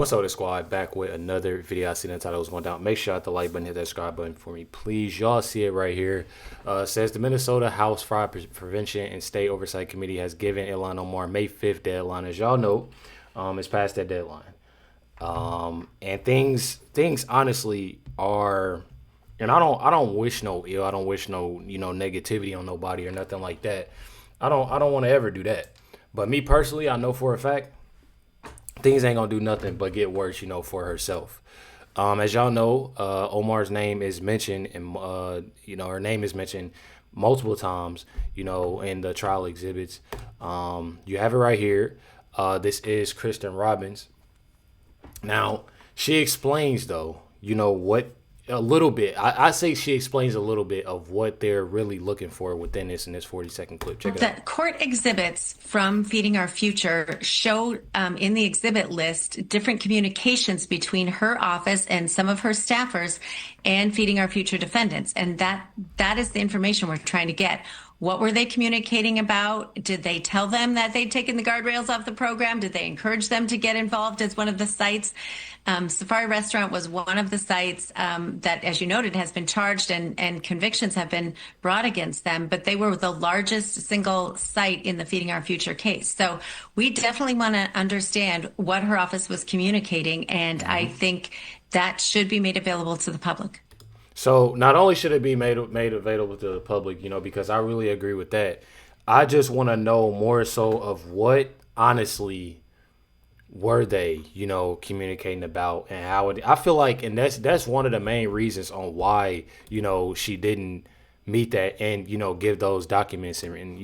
What's up, the squad? Back with another video. I see the title was going down. Make sure you hit the like button, hit that subscribe button for me, please. Y'all see it right here. Says the Minnesota House Fraud Prevention and State Oversight Committee has given Ilhan Omar May 5th deadline. As y'all know, it's past that deadline. And things honestly are, and I don't wish no ill. I don't wish no negativity on nobody or nothing like that. I don't want to ever do that. But me personally, I know for a fact, things ain't gonna do nothing but get worse, for herself. As y'all know, Omar's name is mentioned, and her name is mentioned multiple times, in the trial exhibits. You have it right here. This is Kristen Robbins. Now, she explains though, what a little bit. I say she explains a little bit of what they're really looking for within this in this 40-second clip. Check it out. The court exhibits from Feeding Our Future show in the exhibit list different communications between her office and some of her staffers and Feeding Our Future defendants. And that is the information we're trying to get. What were they communicating about? Did they tell them that they'd taken the guardrails off the program? Did they encourage them to get involved as one of the sites? Safari Restaurant was one of the sites that, as you noted, has been charged and convictions have been brought against them, but they were the largest single site in the Feeding Our Future case. So we definitely want to understand what her office was communicating, and I think that should be made available to the public. So not only should it be made available to the public, because I really agree with that. I just want to know more so of what honestly were they, communicating about, and how it. I feel like, and that's one of the main reasons on why she didn't meet that and give those documents and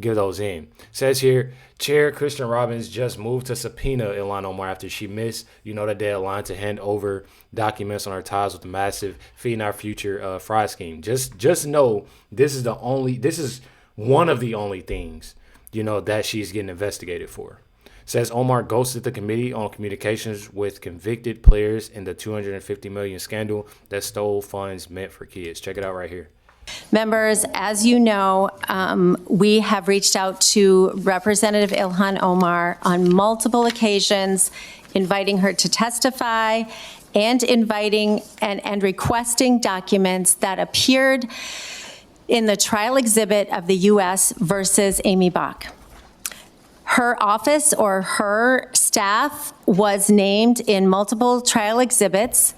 give those in. Says here, Chair Kristen Robbins just moved to subpoena Ilhan Omar after she missed the deadline to hand over documents on her ties with the massive Feeding Our Future fraud scheme. Just know this is one of the only things that she's getting investigated for. Says Omar ghosted the committee on communications with convicted players in the $250 million scandal that stole funds meant for kids. Check it out right here. Members, as you know, we have reached out to Representative Ilhan Omar on multiple occasions, inviting her to testify and inviting and requesting documents that appeared in the trial exhibit of the U.S. versus Amy Bach. Her office or her staff was named in multiple trial exhibits,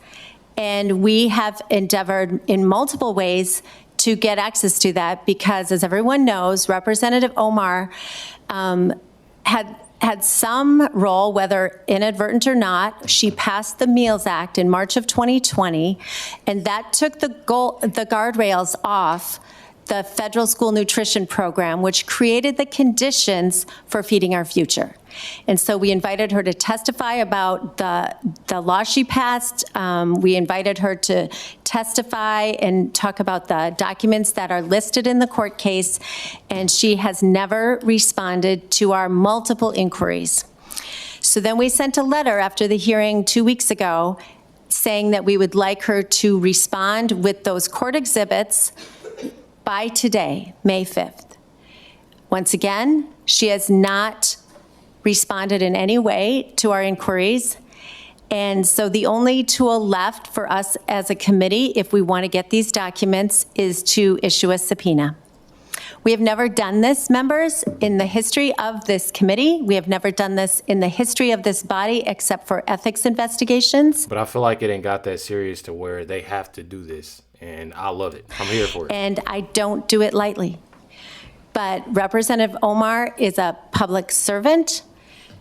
and we have endeavored in multiple ways to get access to that because, as everyone knows, Representative Omar had some role, whether inadvertent or not. She passed the Meals Act in March of 2020, and that took the guardrails off the federal school nutrition program, which created the conditions for Feeding Our Future. And so we invited her to testify about the law she passed. We invited her to testify and talk about the documents that are listed in the court case, and she has never responded to our multiple inquiries. So then we sent a letter after the hearing 2 weeks ago saying that we would like her to respond with those court exhibits by today, May 5th. Once again, she has not responded in any way to our inquiries. And so the only tool left for us as a committee, if we want to get these documents, is to issue a subpoena. We have never done this, members, in the history of this committee. We have never done this in the history of this body except for ethics investigations. But I feel like it ain't got that serious to where they have to do this. And I love it. I'm here for it. And I don't do it lightly. But Representative Omar is a public servant.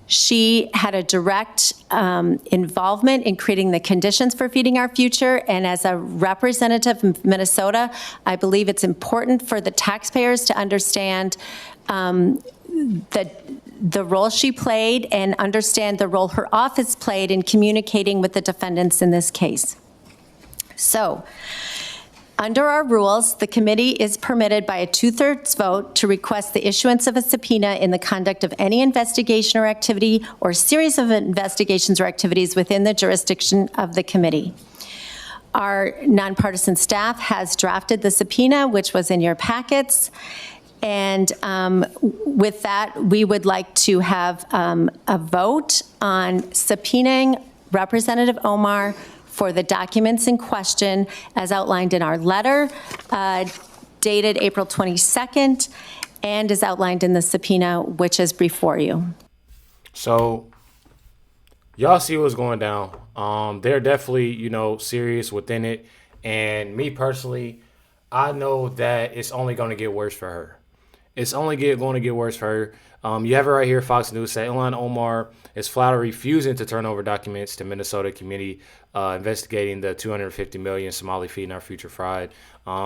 She had a direct involvement in creating the conditions for Feeding Our Future. And as a representative of Minnesota, I believe it's important for the taxpayers to understand the role she played and understand the role her office played in communicating with the defendants in this case. So, under our rules, the committee is permitted by a 2/3 vote to request the issuance of a subpoena in the conduct of any investigation or activity or series of investigations or activities within the jurisdiction of the committee. Our nonpartisan staff has drafted the subpoena, which was in your packets. And with that, we would like to have a vote on subpoenaing Representative Omar for the documents in question as outlined in our letter dated April 22nd and is outlined in the subpoena, which is before you. So y'all see what's going down. They're definitely, serious within it. And me personally, I know that it's only going to get worse for her. It's only going to get worse for her. You have it right here. Fox News said Ilhan Omar is flat out refusing to turn over documents to Minnesota committee investigating the 250 million Somali feeding our future fraud.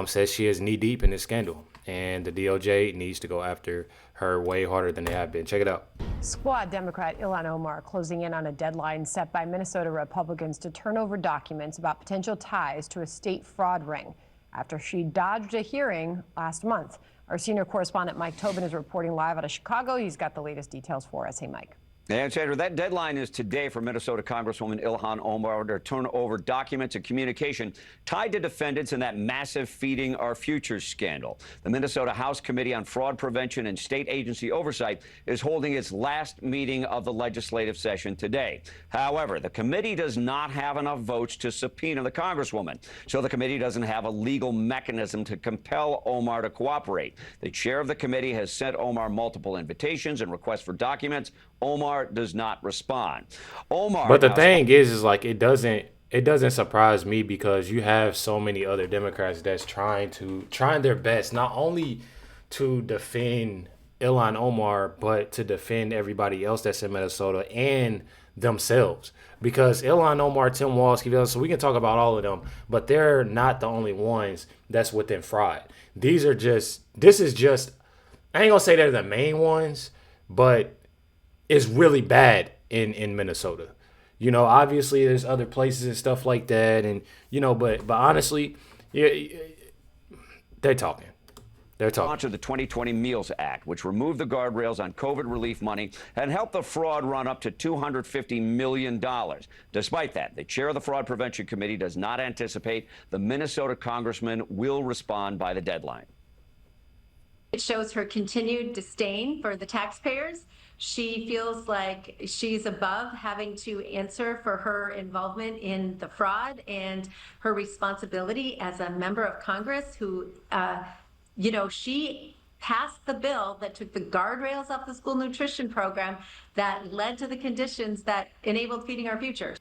Says she is knee deep in this scandal, and the DOJ needs to go after her way harder than they have been. Check it out. Squad Democrat Ilhan Omar closing in on a deadline set by Minnesota Republicans to turn over documents about potential ties to a state fraud ring after she dodged a hearing last month. Our senior correspondent Mike Tobin is reporting live out of Chicago. He's got the latest details for us. Hey, Mike. And Sandra, that deadline is today for Minnesota Congresswoman Ilhan Omar to turn over documents and communication tied to defendants in that massive Feeding Our Future scandal. The Minnesota House Committee on Fraud Prevention and State Agency Oversight is holding its last meeting of the legislative session today. However, the committee does not have enough votes to subpoena the Congresswoman, so the committee doesn't have a legal mechanism to compel Omar to cooperate. The chair of the committee has sent Omar multiple invitations and requests for documents. Omar does not respond. But the thing is like it doesn't surprise me because you have so many other Democrats that's trying their best not only to defend Ilhan Omar but to defend everybody else that's in Minnesota and themselves. Because Ilhan Omar, Tim Walz, so we can talk about all of them, but they're not the only ones that's within fraud. This is just I ain't gonna say they're the main ones, but it's really bad in Minnesota. Obviously there's other places and stuff like that. And, but honestly, they're talking. Launch of the 2020 Meals Act, which removed the guardrails on COVID relief money and helped the fraud run up to $250 million. Despite that, the chair of the Fraud Prevention Committee does not anticipate the Minnesota congressman will respond by the deadline. It shows her continued disdain for the taxpayers. She feels like she's above having to answer for her involvement in the fraud and her responsibility as a member of Congress who, she passed the bill that took the guardrails off the school nutrition program that led to the conditions that enabled Feeding Our Future.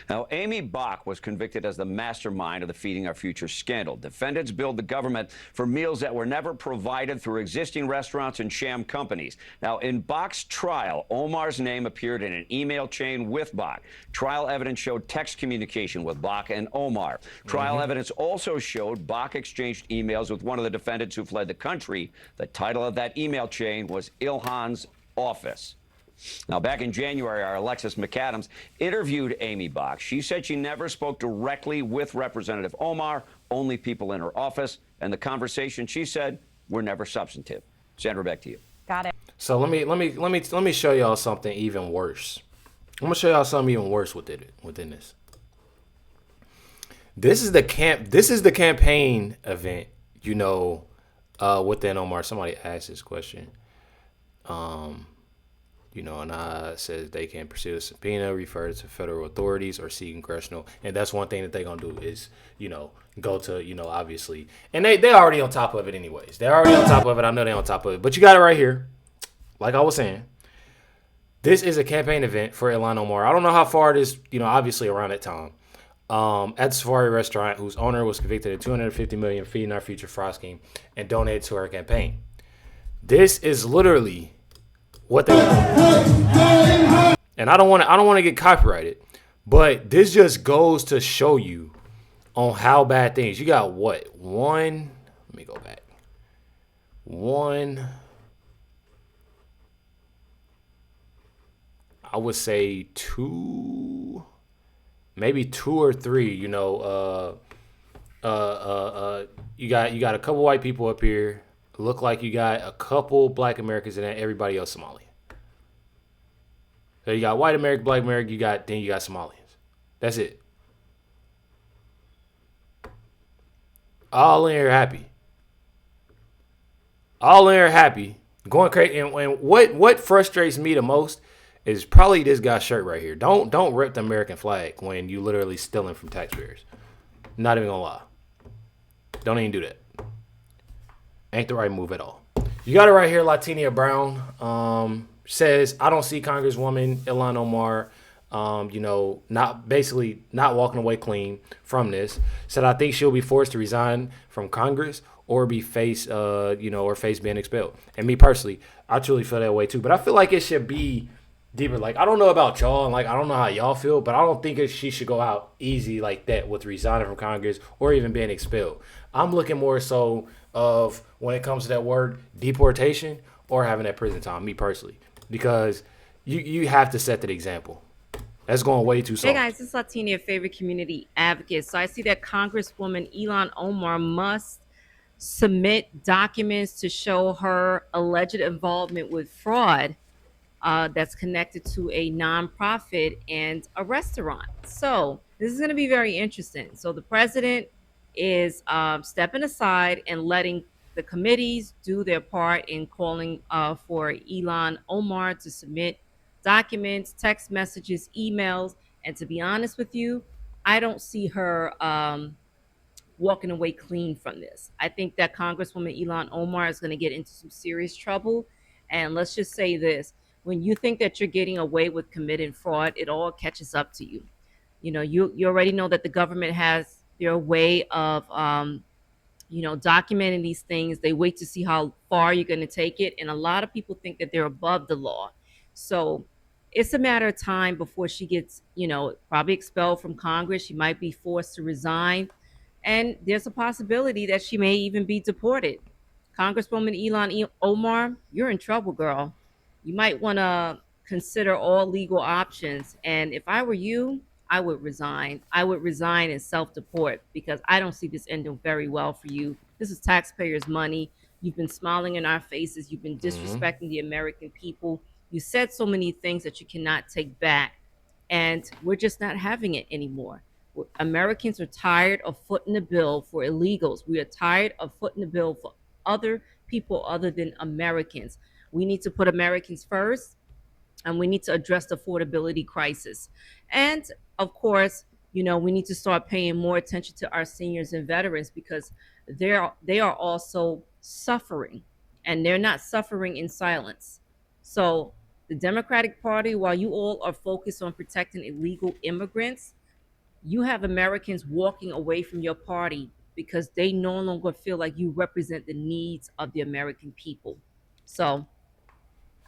Now, Amy Bach was convicted as the mastermind of the Feeding Our Future scandal. Defendants billed the government for meals that were never provided through existing restaurants and sham companies. Now, in Bach's trial, Omar's name appeared in an email chain with Bach. Trial evidence showed text communication with Bach and Omar. Trial evidence also showed Bach exchanged emails with one of the defendants who fled the country. The title of that email chain was Ilhan's Office. Now, back in January, our Alexis McAdams interviewed Amy Bach. She said she never spoke directly with Representative Omar, only people in her office. And the conversation, she said, were never substantive. Sandra, back to you. Got it. So let me show y'all something even worse. I'm gonna show y'all something even worse within this. This is the campaign event, within Omar. Somebody asked this question. And I says they can pursue a subpoena, refer to federal authorities, or seek congressional. And that's one thing that they're going to do is, go to, obviously. And they already on top of it anyways. They're already on top of it. I know they're on top of it. But you got it right here. Like I was saying, this is a campaign event for Ilhan Omar. I don't know how far it is, obviously around that time. At the Safari restaurant, whose owner was convicted of $250 million Feeding Our Future fraud scheme and donated to her campaign. This is literally what they want. And I don't want to get copyrighted, but this just goes to show you on how bad things. You got what? Let me go back. I would say maybe two or three, you got a couple white people up here. Look like you got a couple black Americans and everybody else Somali. So you got white American, black American, you got Somalians. That's it. All in here happy. Going crazy. And what frustrates me the most is probably this guy's shirt right here. Don't rip the American flag when you literally stealing from taxpayers. Not even gonna lie. Don't even do that. Ain't the right move at all. You got it right here. Latinia Brown says, I don't see Congresswoman Ilhan Omar, not walking away clean from this. Said, I think she'll be forced to resign from Congress or be face being expelled. And me personally, I truly feel that way too. But I feel like it should be deeper. Like, I don't know about y'all, and like I don't know how y'all feel, but I don't think she should go out easy like that with resigning from Congress or even being expelled. I'm looking more so of when it comes to that word deportation or having that prison time, me personally, because you have to set the example. That's going way too soft. Hey guys, this is Latinia, favorite community advocate. So I see that Congresswoman Ilhan Omar must submit documents to show her alleged involvement with fraud that's connected to a nonprofit and a restaurant. So this is going to be very interesting. So the president is stepping aside and letting the committees do their part in calling for Ilhan Omar to submit documents, text messages, emails. And to be honest with you, I don't see her walking away clean from this. I think that Congresswoman Ilhan Omar is going to get into some serious trouble. And let's just say this, when you think that you're getting away with committing fraud, it all catches up to you. You know, you already know that the government has their way of, documenting these things. They wait to see how far you're going to take it. And a lot of people think that they're above the law. So it's a matter of time before she gets, probably expelled from Congress. She might be forced to resign. And there's a possibility that she may even be deported. Congresswoman Ilhan Omar, you're in trouble, girl. You might want to consider all legal options. And if I were you, I would resign. I would resign and self-deport because I don't see this ending very well for you. This is taxpayers' money. You've been smiling in our faces. You've been disrespecting the American people. You said so many things that you cannot take back. And we're just not having it anymore. Americans are tired of footing the bill for illegals. We are tired of footing the bill for other people other than Americans. We need to put Americans first, and we need to address the affordability crisis. And of course, we need to start paying more attention to our seniors and veterans because they are also suffering, and they're not suffering in silence. So the Democratic Party, while you all are focused on protecting illegal immigrants, you have Americans walking away from your party because they no longer feel like you represent the needs of the American people. So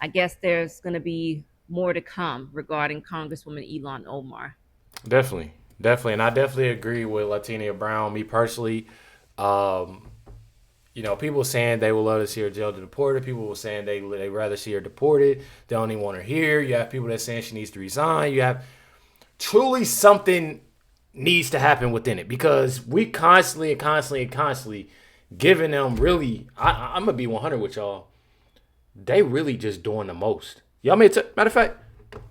I guess there's going to be more to come regarding Congresswoman Ilhan Omar. Definitely. And I definitely agree with Latinia Brown. Me personally, people saying they would love to see her jailed and deported. People were saying they rather see her deported. They don't even want her here. You have people that saying she needs to resign. You have truly something needs to happen within it because we constantly giving them really, I'm going to be 100 with y'all. They really just doing the most. Y'all matter of fact,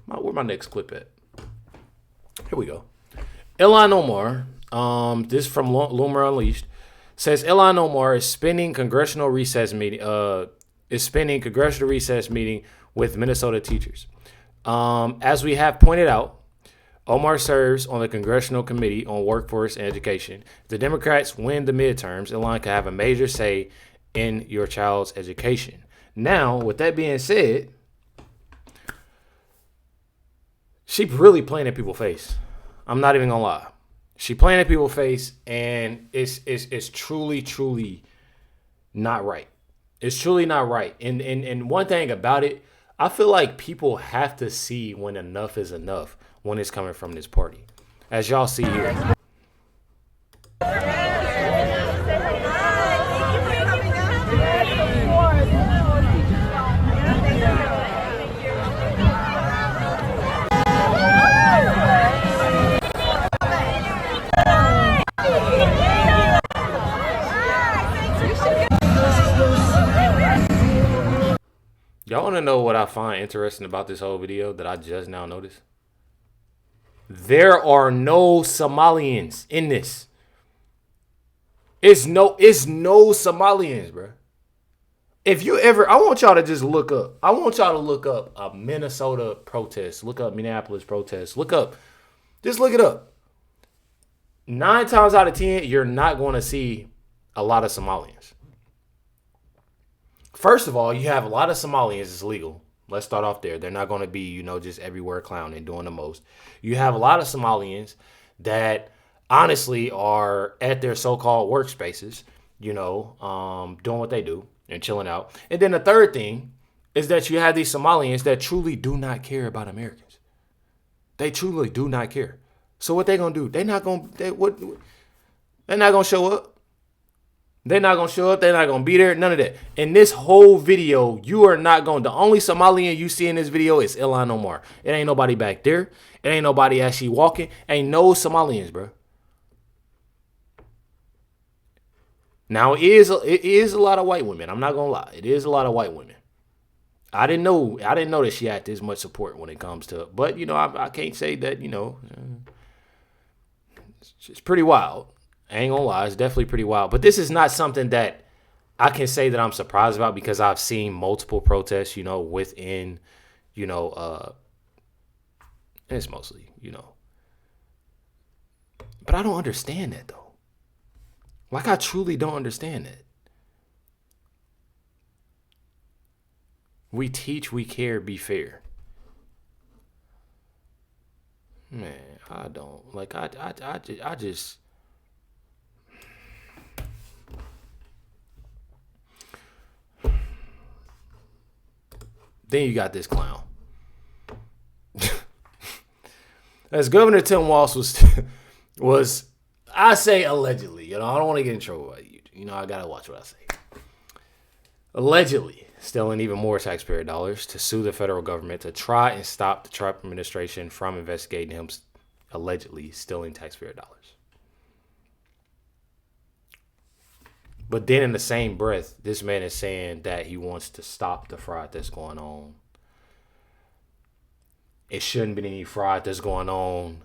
where my next clip at? Here we go. Ilhan Omar, this is from Loomer Unleashed, says Ilhan Omar is spending congressional recess meeting with Minnesota teachers. As we have pointed out, Omar serves on the Congressional Committee on Workforce and Education. If the Democrats win the midterms, Ilhan can have a major say in your child's education. Now, with that being said, she really playing in people's face. I'm not even gonna lie. She playing in people's face, and it's truly not right. It's truly not right. And one thing about it, I feel like people have to see when enough is enough when it's coming from this party. As y'all see here. Y'all want to know what I find interesting about this whole video that I just now noticed? There are no Somalians in this. It's no Somalians, bro. If you ever, I want y'all to just look up. I want y'all to look up a Minnesota protest. Look up Minneapolis protest. Just look it up. 9 times out of 10, you're not going to see a lot of Somalians. First of all, you have a lot of Somalians. It's legal. Let's start off there. They're not going to be, just everywhere clowning, doing the most. You have a lot of Somalians that honestly are at their so-called workspaces, doing what they do and chilling out. And then the third thing is that you have these Somalians that truly do not care about Americans. They truly do not care. So what they gonna do? They're not gonna show up. They're not gonna show up. They're not gonna be there. None of that. In this whole video, you are not going. The only Somalian you see in this video is Ilhan Omar. It ain't nobody back there. It ain't nobody actually walking. Ain't no Somalians, bro. Now it is a lot of white women. I'm not gonna lie. It is a lot of white women. I didn't know that she had this much support when it comes to. But I can't say that. It's pretty wild. I ain't gonna lie. It's definitely pretty wild. But this is not something that I can say that I'm surprised about because I've seen multiple protests. Within. It's mostly. But I don't understand that though. Like, I truly don't understand it. We teach, we care, be fair. Man, I don't. Like, I just. Then you got this clown. As Governor Tim Walz was I say allegedly, I don't want to get in trouble by you. I gotta watch what I say. Allegedly stealing even more taxpayer dollars to sue the federal government to try and stop the Trump administration from investigating him allegedly stealing taxpayer dollars. But then in the same breath, this man is saying that he wants to stop the fraud that's going on. It shouldn't be any fraud that's going on,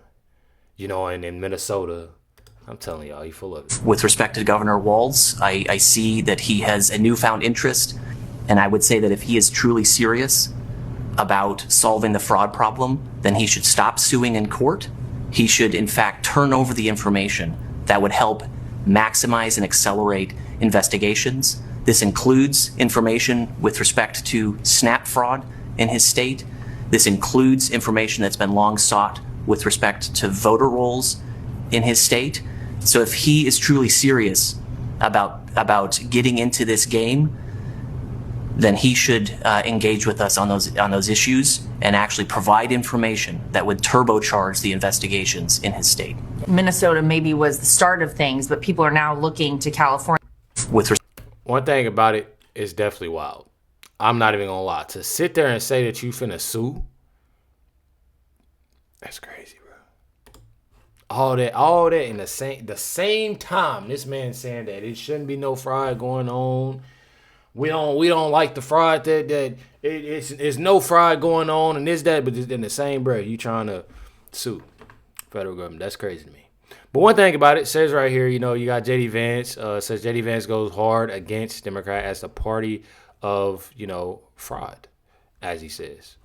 and in Minnesota. I'm telling y'all, he's full of it. With respect to Governor Walz, I see that he has a newfound interest, and I would say that if he is truly serious about solving the fraud problem, then he should stop suing in court. He should, in fact, turn over the information that would help maximize and accelerate investigations. This includes information with respect to SNAP fraud in his state. This includes information that's been long sought with respect to voter rolls in his state. So if he is truly serious about getting into this game, then he should engage with us on those issues and actually provide information that would turbocharge the investigations in his state. Minnesota maybe was the start of things, but people are now looking to California. One thing about it is definitely wild. I'm not even gonna lie. To sit there and say that you finna sue, that's crazy, bro. All that in the same time. This man saying that it shouldn't be no fraud going on. We don't like the fraud that it's no fraud going on and this that. But in the same breath, you trying to sue federal government. That's crazy to me. But one thing about it says right here, you got JD Vance. Says JD Vance goes hard against Democrat as the party of fraud, as he says.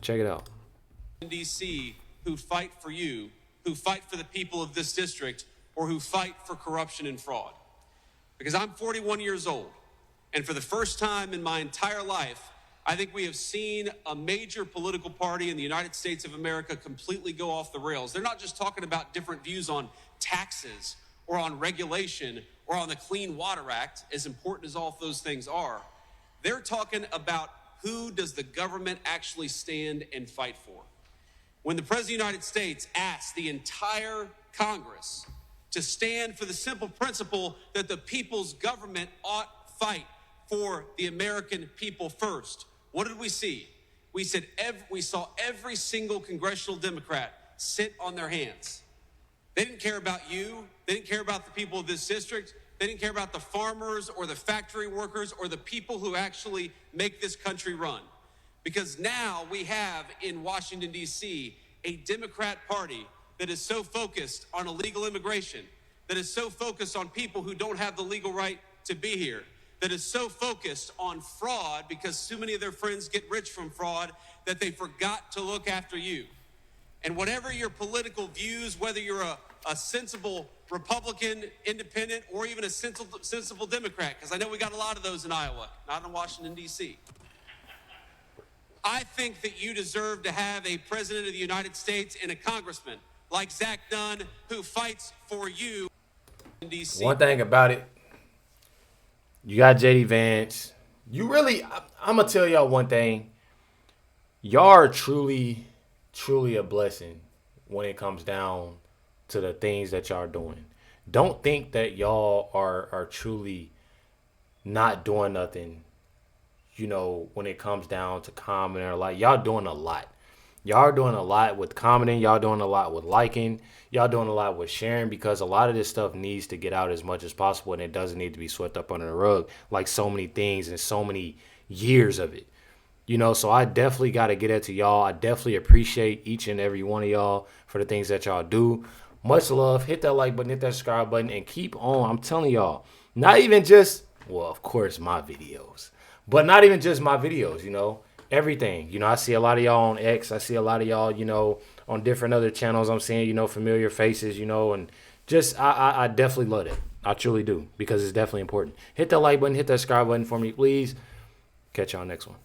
Check it out. In D.C. who fight for you, who fight for the people of this district, or who fight for corruption and fraud. Because I'm 41 years old, and for the first time in my entire life, I think we have seen a major political party in the United States of America completely go off the rails. They're not just talking about different views on taxes or on regulation or on the Clean Water Act, as important as all of those things are. They're talking about who does the government actually stand and fight for. When the President of the United States asked the entire Congress to stand for the simple principle that the people's government ought fight for the American people first, what did we see? We saw every single congressional Democrat sit on their hands. They didn't care about you. They didn't care about the people of this district. They didn't care about the farmers or the factory workers or the people who actually make this country run. Because now we have in Washington, D.C., a Democrat Party that is so focused on illegal immigration, that is so focused on people who don't have the legal right to be here, that is so focused on fraud because too many of their friends get rich from fraud that they forgot to look after you. And whatever your political views, whether you're a sensible Republican, independent, or even a sensible Democrat, because I know we got a lot of those in Iowa, not in Washington, D.C. I think that you deserve to have a president of the United States and a congressman like Zach Dunn who fights for you in D.C. One thing about it, you got JD Vance. You really, I'm going to tell y'all one thing. Y'all are truly a blessing when it comes down to the things that y'all are doing. Don't think that y'all are truly not doing nothing, you know, when it comes down to commenting or like. Y'all doing a lot. Y'all are doing a lot with commenting. Y'all doing a lot with liking. Y'all doing a lot with sharing, because a lot of this stuff needs to get out as much as possible, and it doesn't need to be swept up under the rug like so many things and so many years of it. You know, so I definitely got to get it to y'all. I definitely appreciate each and every one of y'all for the things that y'all do. Much love. Hit that like button, hit that subscribe button, and keep on. I'm telling y'all, not even just, well, of course, my videos, but not even just my videos, you know, everything. You know, I see a lot of y'all on X. I see a lot of y'all, you know, on different other channels. I'm seeing, you know, familiar faces, you know, and just I definitely love it. I truly do, because it's definitely important. Hit that like button, hit that subscribe button for me, please. Catch y'all next one.